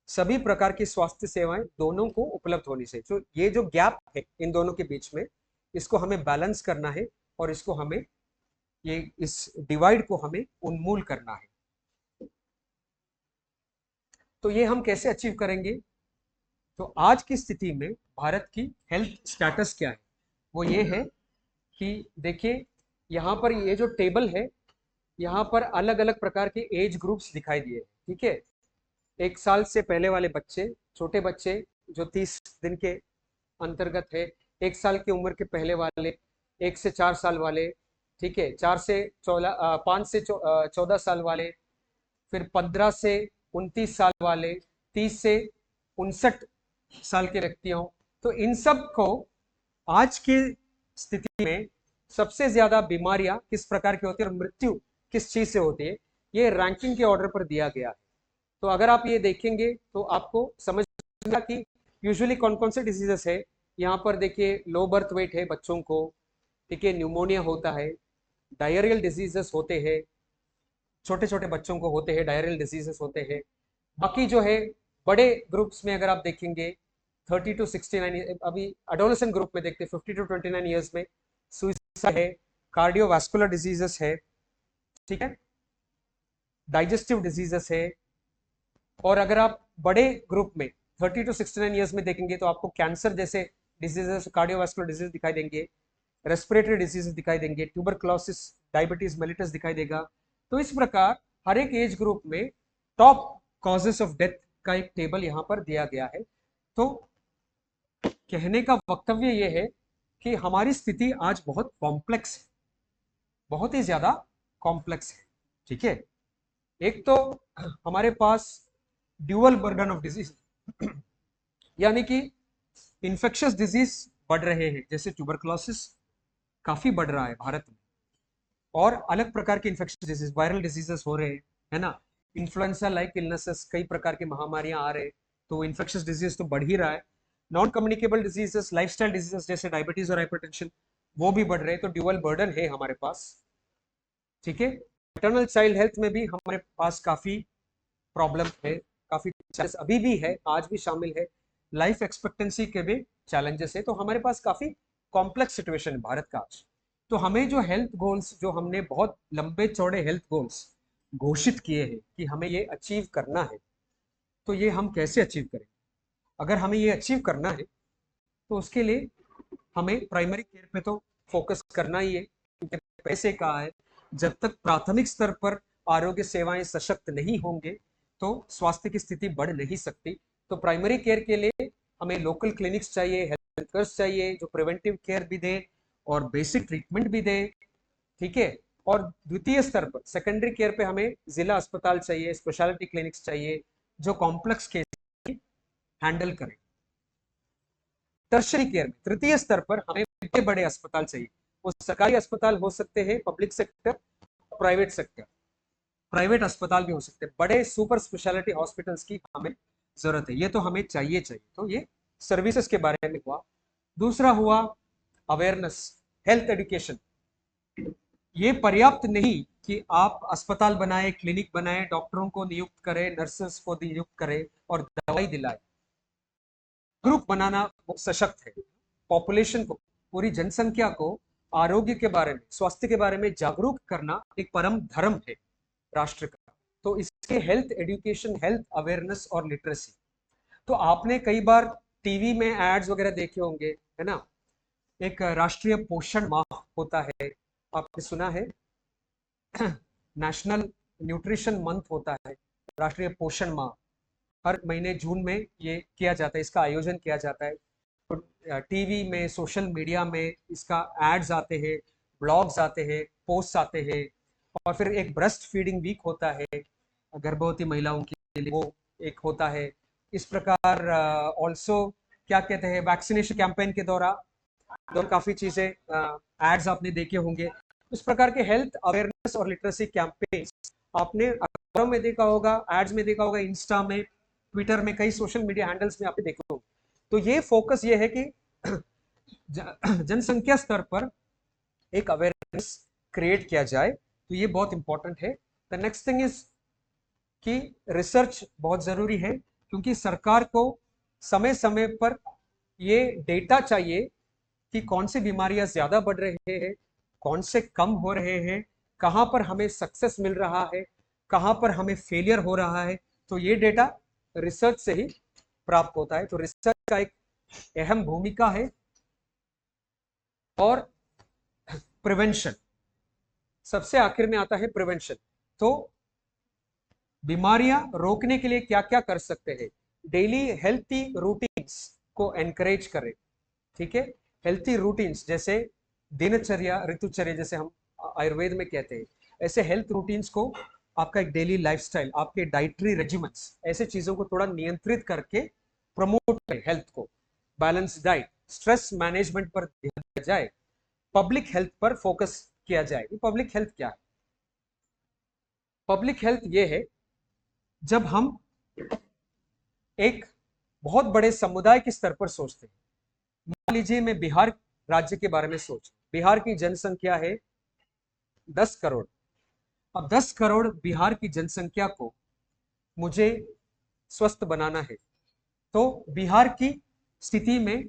सभी प्रकार की स्वास्थ्य सेवाएं दोनों को उपलब्ध होनी चाहिए। तो ये जो गैप है इन दोनों के बीच में, इसको हमें बैलेंस करना है और इसको हमें इस डिवाइड को हमें उन्मूल करना है। तो ये हम कैसे अचीव करेंगे? तो आज की स्थिति में भारत की हेल्थ स्टेटस क्या है? वो ये है कि देखिए, यहाँ पर ये जो टेबल है, यहाँ पर अलग अलग प्रकार के एज ग्रुप्स दिखाई दिए। ठीक है, 1 साल से पहले वाले बच्चे, छोटे बच्चे जो 30 दिन के अंतर्गत है, 1 साल की उम्र के पहले वाले, 1 से 4 साल वाले, ठीक है, 5 से 14 साल वाले, फिर 15 से 29 साल वाले, 30 से 59 साल के व्यक्तियों। तो इन सब को आज की स्थिति में सबसे ज्यादा बीमारियां किस प्रकार की होती है और मृत्यु किस चीज से होती है, ये रैंकिंग के ऑर्डर पर दिया गया है। तो अगर आप ये देखेंगे तो आपको समझ में कि यूजुअली कौन कौन से डिजीजेस है। यहाँ पर देखिए लो बर्थ वेट है बच्चों को, ठीक है, न्यूमोनिया होता है, डायरियल डिजीजेस होते हैं, छोटे छोटे बच्चों को होते हैं, डायरियल डिजीजेस होते हैं। बाकी जो है बड़े ग्रुप्स में अगर आप देखेंगे 30 to 69, अभी एडोलेसेंट ग्रुप में देखते हैं 50 to 29 ईयर्स में सुइसाइड है, कार्डियोवास्कुलर डिजीजेस है, ठीक है, डाइजेस्टिव डिजीजेस है। और अगर आप बड़े ग्रुप में 30 to 69 ईयर्स में देखेंगे तो आपको कैंसर जैसे डिजीजेस, कार्डियोवास्कुलर डिजीज दिखाई देंगे, रेस्पिरेटरी डिजीज दिखाई देंगे, ट्यूबरक्लोसिस, डायबिटीज मेलिटस दिखाई देगा। तो इस प्रकार हर एक एज ग्रुप में टॉप कॉजेस ऑफ डेथ का एक टेबल यहाँ पर दिया गया है। तो कहने का वक्तव्य यह है कि हमारी स्थिति आज बहुत कॉम्प्लेक्स है, बहुत ही ज्यादा कॉम्प्लेक्स है, ठीक है। एक तो हमारे पास ड्यूअल बर्डन ऑफ डिजीज, यानी कि इन्फेक्शियस डिजीज बढ़ रहे हैं, जैसे ट्यूबरक्लोसिस काफी बढ़ रहा है भारत में, और अलग प्रकार के इन्फेक्शियस डिजीज, वायरल डिजीजेस हो रहे हैं, है ना, इन्फ्लुएंजा लाइक इलनेसेस, कई प्रकार की महामारियां आ रहे हैं, तो इन्फेक्शियस डिजीज तो बढ़ ही रहा है। Non communicable diseases, lifestyle diseases जैसे डायबिटीज और हाइपरटेंशन, वो भी बढ़ रहे हैं। तो ड्यूअल बर्डन है हमारे पास, ठीक है। मैटरनल चाइल्ड हेल्थ में भी हमारे पास काफी प्रॉब्लम है, काफी चैलेंज अभी भी है, आज भी शामिल है। लाइफ एक्सपेक्टेंसी के भी चैलेंजेस है। तो हमारे पास काफी कॉम्प्लेक्स सिचुएशन है भारत का आज। तो हमें जो हेल्थ गोल्स, जो हमने बहुत लंबे चौड़े हेल्थ गोल्स घोषित किए हैं कि हमें ये अचीव करना है, तो ये हम कैसे अचीव करें? अगर हमें ये अचीव करना है तो उसके लिए हमें प्राइमरी केयर पे तो फोकस करना ही है, क्योंकि पैसे कहाँ है, जब तक प्राथमिक स्तर पर आरोग्य सेवाएं सशक्त नहीं होंगे तो स्वास्थ्य की स्थिति बढ़ नहीं सकती। तो प्राइमरी केयर के लिए हमें लोकल क्लिनिक्स चाहिए, हेल्थ वर्कर्स चाहिए जो प्रिवेंटिव केयर भी दे और बेसिक ट्रीटमेंट भी दे, ठीक है। और द्वितीय स्तर पर सेकेंडरी केयर पे हमें जिला अस्पताल चाहिए, स्पेशलिटी क्लिनिक्स चाहिए जो कॉम्प्लेक्स केस हैंडल करें। टर्शरी केयर में तृतीय स्तर पर हमें बड़े बड़े अस्पताल चाहिए, वो सरकारी अस्पताल हो सकते हैं, public sector, private sector, private अस्पताल भी हो सकते हैं, बड़े सुपर स्पेशलिटी हॉस्पिटल्स की हमें जरूरत है। ये तो हमें चाहिए। तो ये सर्विसेज के बारे में हुआ। दूसरा हुआ अवेयरनेस, हेल्थ एजुकेशन। ये पर्याप्त नहीं कि आप अस्पताल बनाए, क्लिनिक बनाए, डॉक्टरों को नियुक्त करें, नर्सेस को नियुक्त करें और दवाई दिलाए। ग्रुप बनाना सशक्त है, पॉपुलेशन को, पूरी जनसंख्या को आरोग्य के बारे में, स्वास्थ्य के बारे में जागरूक करना एक परम धर्म है राष्ट्र का। तो इसके हेल्थ एजुकेशन, हेल्थ अवेयरनेस और लिटरेसी। तो आपने कई बार टीवी में एड्स वगैरह देखे होंगे, है ना, एक राष्ट्रीय पोषण माह होता है, आपने सुना है, नेशनल न्यूट्रिशन मंथ होता है, राष्ट्रीय पोषण माह हर महीने जून में ये किया जाता है, इसका आयोजन किया जाता है। तो टीवी में, सोशल मीडिया में इसका एड्स आते हैं, ब्लॉग्स आते हैं, पोस्ट आते हैं। और फिर एक ब्रेस्ट फीडिंग वीक होता है गर्भवती महिलाओं के लिए, वो एक होता है। इस प्रकार ऑल्सो क्या कहते हैं, वैक्सीनेशन कैंपेन के दौरान काफी चीजें एड्स आपने देखे होंगे। इस प्रकार के हेल्थ अवेयरनेस और लिटरेसी कैंपेन आपने अखबारों में देखा होगा, एड्स में देखा होगा, इंस्टा में, ट्विटर में, कई सोशल मीडिया हैंडल्स में आपने देखा होगा। तो ये फोकस ये है कि जनसंख्या स्तर पर एक अवेयरनेस क्रिएट किया जाए, तो ये बहुत इंपॉर्टेंट है। द नेक्स्ट थिंग इज कि रिसर्च बहुत जरूरी है, क्योंकि सरकार को समय समय पर ये डेटा चाहिए कि कौन सी बीमारियां ज्यादा बढ़ रहे हैं, कौन से कम हो रहे हैं, कहां पर हमें सक्सेस मिल रहा है, कहां पर हमें फेलियर हो रहा है। तो ये डेटा रिसर्च से ही प्राप्त होता है। तो रिसर्च का एक अहम भूमिका है। और प्रिवेंशन, सबसे आखिर में आता है प्रिवेंशन। तो बीमारियां रोकने के लिए क्या क्या कर सकते हैं? डेली हेल्थी रूटीन्स को एनकरेज करें, ठीक है। हेल्थी रूटीन्स जैसे दिनचर्या, ऋतुचर्या जैसे हम आयुर्वेद में कहते हैं, ऐसे हेल्थ रूटीन्स को, आपका एक डेली लाइफस्टाइल, आपके डाइटरी रेजिमेंट्स, ऐसे चीजों को थोड़ा नियंत्रित करके प्रमोट करें हेल्थ को। बैलेंस डाइट, स्ट्रेस मैनेजमेंट पर ध्यान दिया जाए, पब्लिक हेल्थ पर फोकस किया जाए। पब्लिक हेल्थ क्या है? पब्लिक हेल्थ ये है जब हम एक बहुत बड़े समुदाय के स्तर पर सोचते हैं। मान लीजिए मैं बिहार राज्य के बारे में सोच, बिहार की जनसंख्या है 10 करोड़। अब 10 करोड़ बिहार की जनसंख्या को मुझे स्वस्थ बनाना है, तो बिहार की स्थिति में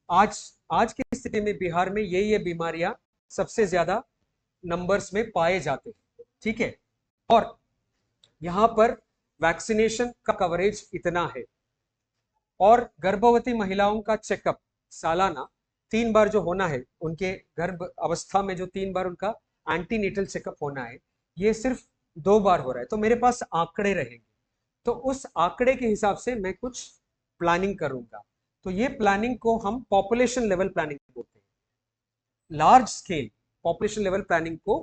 आज की स्थिति में बिहार में ये बीमारियां सबसे ज्यादा नंबर्स में पाए जाते हैं, ठीक है। और यहाँ पर वैक्सीनेशन का कवरेज इतना है, और गर्भवती महिलाओं का चेकअप सालाना 3 बार जो होना है, उनके गर्भ अवस्था में जो 3 बार उनका एंटीनेटल चेकअप होना है, ये सिर्फ 2 बार हो रहा है। तो मेरे पास आंकड़े रहेंगे, तो उस आंकड़े के हिसाब से मैं कुछ प्लानिंग करूंगा। तो ये प्लानिंग को हम पॉपुलेशन लेवल प्लानिंग बोलते हैं। Large scale population level planning को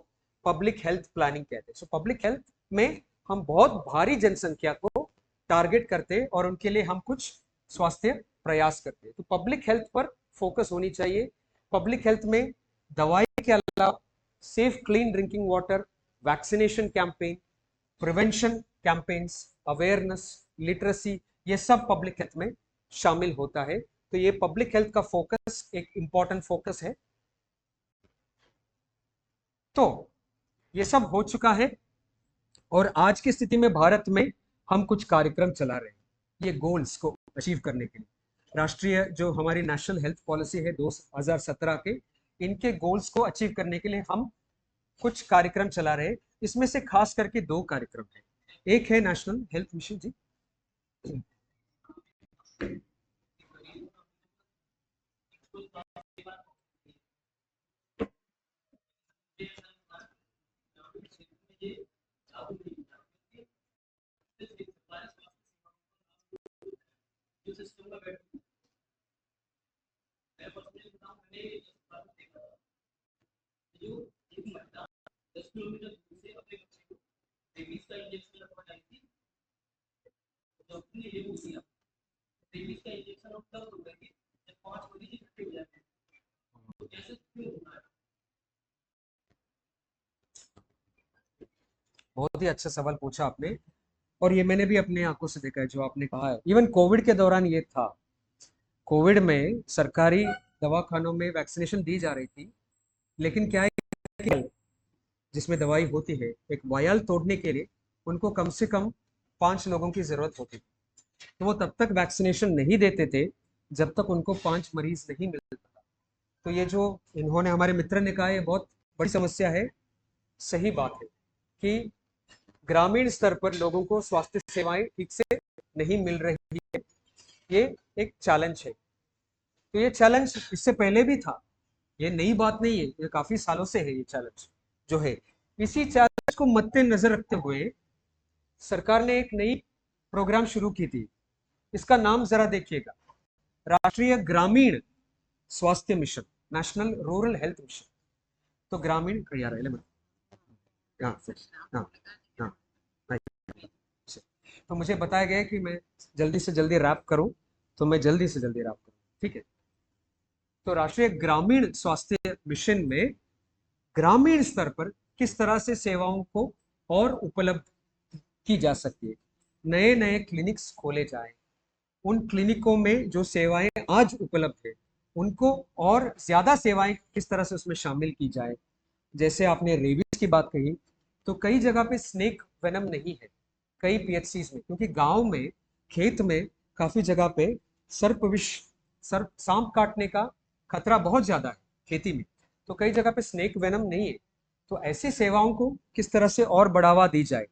पब्लिक हेल्थ प्लानिंग कहते हैं। सो पब्लिक हेल्थ में हम बहुत भारी जनसंख्या को टारगेट करते हैं और उनके लिए हम कुछ स्वास्थ्य प्रयास करते हैं। तो पब्लिक हेल्थ पर फोकस होनी चाहिए। पब्लिक हेल्थ में दवाई के अलावा safe clean drinking water, vaccination campaign, prevention campaigns, awareness, literacy, ये सब पब्लिक हेल्थ में शामिल होता है। तो ये पब्लिक हेल्थ का फोकस एक इंपॉर्टेंट फोकस है। तो ये सब हो चुका है, और आज की स्थिति में भारत में हम कुछ कार्यक्रम चला रहे हैं ये गोल्स को अचीव करने के लिए। राष्ट्रीय जो हमारी नेशनल हेल्थ पॉलिसी है 2017 के, इनके गोल्स को अचीव करने के लिए हम कुछ कार्यक्रम चला रहे हैं। इसमें से खास करके 2 कार्यक्रम है। एक है नेशनल हेल्थ मिशन जी, बहुत ही अच्छा सवाल पूछा आपने, और ये मैंने भी अपने आंखों से देखा है जो आपने कहा है। इवन कोविड के दौरान ये था। कोविड में सरकारी दवाखानों में वैक्सीनेशन दी जा रही थी, लेकिन क्या है कि जिसमें दवाई होती है, एक वायल तोड़ने के लिए उनको कम से कम 5 लोगों की जरूरत होती थी। तो वो तब तक वैक्सीनेशन नहीं देते थे जब तक उनको 5 मरीज नहीं मिलता था। तो ये जो इन्होंने हमारे मित्र ने कहा, ये बहुत बड़ी समस्या है। सही बात है कि ग्रामीण स्तर पर लोगों को स्वास्थ्य सेवाएं ठीक से नहीं मिल रही है, ये एक चैलेंज है। तो ये चैलेंज इससे पहले भी था, ये नई बात नहीं है, ये काफी सालों से है ये चैलेंज जो है। इसी चैलेंज को मद्देनजर रखते हुए सरकार ने एक नई प्रोग्राम शुरू की थी। इसका नाम जरा देखिएगा, राष्ट्रीय ग्रामीण स्वास्थ्य mission, national rural health mission. तो ग्रामीण तो मुझे बताया गया कि मैं जल्दी से जल्दी रैप करूं, तो मैं जल्दी से जल्दी रैप करूं, ठीक है। तो राष्ट्रीय ग्रामीण स्वास्थ्य मिशन में ग्रामीण स्तर पर किस तरह से सेवाओं को और उपलब्ध की जा सकती है। नए नए क्लिनिक्स खोले जाएं, उन क्लिनिकों में जो सेवाएं आज उपलब्ध है उनको और ज्यादा सेवाएं किस तरह से उसमें शामिल की जाए। जैसे आपने रेबीज की बात कही, तो कई जगह पे स्नेक वेनम नहीं है कई पीएचसीज में, क्योंकि गांव में खेत में काफी जगह पे सांप काटने का खतरा बहुत ज्यादा है खेती में, तो कई जगह पे स्नेक वेनम नहीं है। तो ऐसी सेवाओं को किस तरह से और बढ़ावा दी जाए,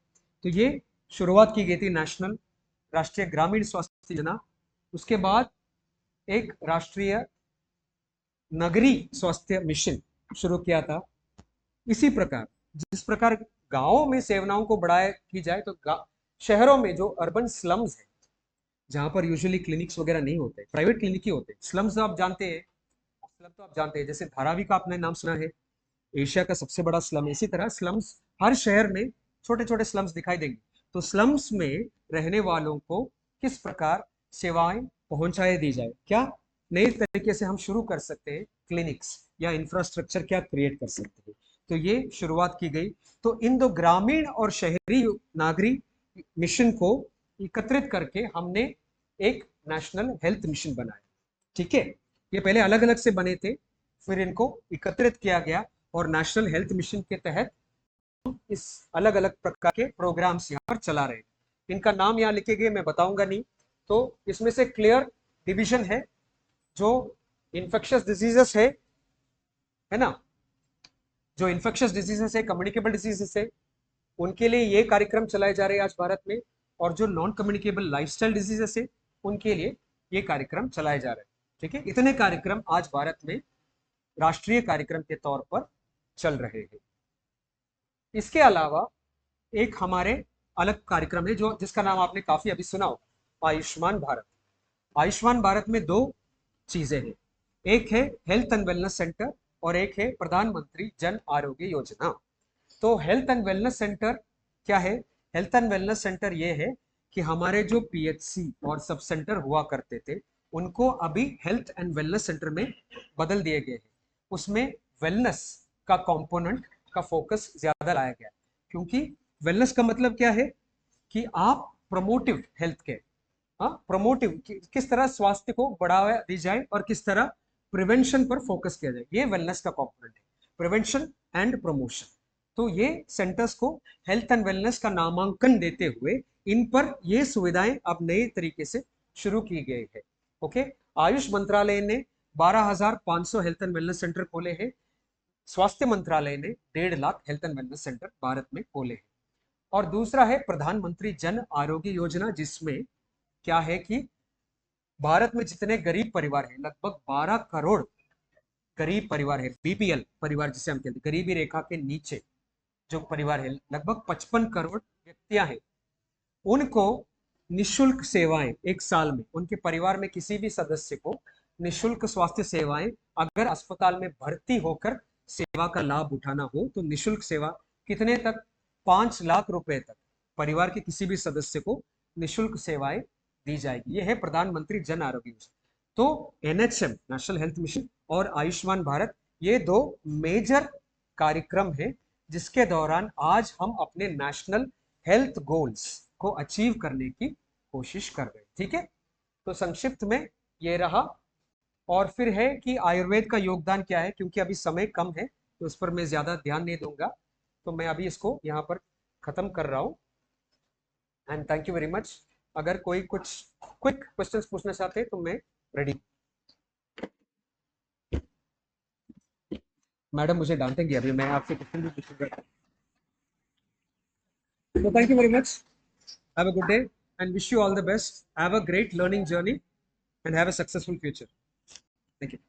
तो ये शुरुआत की गई थी नेशनल राष्ट्रीय ग्रामीण स्वास्थ्य योजना। उसके बाद एक राष्ट्रीय नगरीय स्वास्थ्य मिशन शुरू किया था। इसी प्रकार जिस प्रकार गांवों में सेवाओं को बढ़ाया की जाए, तो शहरों में जो अर्बन स्लम्स है, जहां पर यूजुअली क्लिनिक्स वगैरह नहीं होते, प्राइवेट क्लिनिक ही होते हैं। स्लम्स आप जानते हैं, स्लम तो आप जानते हैं, जैसे धारावी का आपने नाम सुना है, एशिया का सबसे बड़ा स्लम। इसी तरह स्लम्स हर शहर में छोटे छोटे स्लम्स दिखाई देंगे। तो स्लम्स में रहने वालों को किस प्रकार सेवाएं पहुंचाई दी जाए, क्या नए तरीके से हम शुरू कर सकते हैं क्लिनिक्स या इंफ्रास्ट्रक्चर क्या क्रिएट कर सकते हैं। तो ये शुरुआत की गई। तो इन दो ग्रामीण और शहरी नागरिक मिशन को एकत्रित करके हमने एक नेशनल हेल्थ मिशन बनाया। ठीक है, ये पहले अलग अलग से बने थे, फिर इनको एकत्रित किया गया और नेशनल हेल्थ मिशन के तहत इस अलग अलग प्रकार के प्रोग्राम्स यहाँ पर चला रहे हैं। इनका नाम यहाँ लिखे गए, मैं बताऊंगा नहीं। तो इसमें से क्लियर डिवीजन है, जो इन्फेक्शियस डिजीजेस है ना, जो इन्फेक्शियस डिजीजेस है, कम्युनिकेबल डिजीजेस है, उनके लिए ये कार्यक्रम चलाए जा रहे हैं आज भारत में। और जो नॉन कम्युनिकेबल लाइफस्टाइल डिजीजेस है, उनके लिए ये कार्यक्रम चलाए जा रहे हैं। ठीक है, इतने कार्यक्रम आज भारत में राष्ट्रीय कार्यक्रम के तौर पर चल रहे हैं। इसके अलावा एक हमारे अलग कार्यक्रम है जो जिसका नाम आपने काफी अभी सुना होगा, आयुष्मान भारत। आयुष्मान भारत में दो चीजें हैं, एक है हेल्थ एंड वेलनेस सेंटर और एक है प्रधानमंत्री जन आरोग्य योजना। तो हेल्थ एंड वेलनेस सेंटर क्या है? हेल्थ एंड वेलनेस सेंटर ये है कि हमारे जो पीएचसी और सब सेंटर हुआ करते थे, उनको अभी हेल्थ एंड वेलनेस सेंटर में बदल दिए गए हैं। उसमें वेलनेस का कंपोनेंट का फोकस ज्यादा लाया गया, क्योंकि वेलनेस का मतलब क्या है कि आप प्रोमोटिव हेल्थ केयर, हाँ प्रोमोटिव, किस तरह स्वास्थ्य को बढ़ावा दी जाए और किस तरह प्रिवेंशन पर फोकस किया जाए, ये वेलनेस का कंपोनेंट है, प्रिवेंशन एंड प्रमोशन। तो ये सेंटर्स को हेल्थ एंड वेलनेस का नामांकन देते हुए इन पर ये सुविधाएं अब नए तरीके से शुरू की गई है। ओके, आयुष मंत्रालय ने 12,500 हेल्थ एंड वेलनेस सेंटर खोले हैं, स्वास्थ्य मंत्रालय ने 1.5 lakh health and wellness centre Bharat में खोले हैं। और दूसरा है प्रधानमंत्री जन आरोग्य योजना, जिसमें क्या है कि भारत में जितने गरीब परिवार हैं, लगभग 12 करोड़ गरीब परिवार है, बीपीएल परिवार जिसे हम कहते हैं, गरीबी रेखा के नीचे जो परिवार है, लगभग 55 करोड़ व्यक्तियां हैं, उनको निशुल्क सेवाएं एक साल में, उनके परिवार में किसी भी सदस्य को निशुल्क स्वास्थ्य सेवाएं, अगर अस्पताल में भर्ती होकर सेवा का लाभ उठाना हो तो निशुल्क सेवा कितने तक, 5 लाख रुपए तक परिवार के किसी भी सदस्य को निशुल्क सेवाएं दी जाएगी। यह है प्रधानमंत्री जन आरोग्य योजना। तो एनएचएम, नेशनल हेल्थ मिशन, और आयुष्मान भारत, ये दो मेजर कार्यक्रम है जिसके दौरान आज हम अपने नेशनल हेल्थ गोल्स को अचीव करने की कोशिश कर रहे हैं। ठीक है, तो संक्षिप्त में ये रहा। और फिर है कि आयुर्वेद का योगदान क्या है, क्योंकि अभी समय कम है तो उस पर मैं ज्यादा ध्यान नहीं दूंगा, तो मैं अभी इसको यहाँ पर खत्म कर रहा हूँ। And thank you very much. अगर कोई कुछ क्विक क्वेश्चंस पूछना चाहते हैं तो मैं रेडी। मैडम मुझे डांटेंगे अभी, मैं आपसे क्वेश्चन भी पूछूंगा। So thank you very much. Have a good day and wish you all the best. Have a great learning journey and have a successful future. Thank you.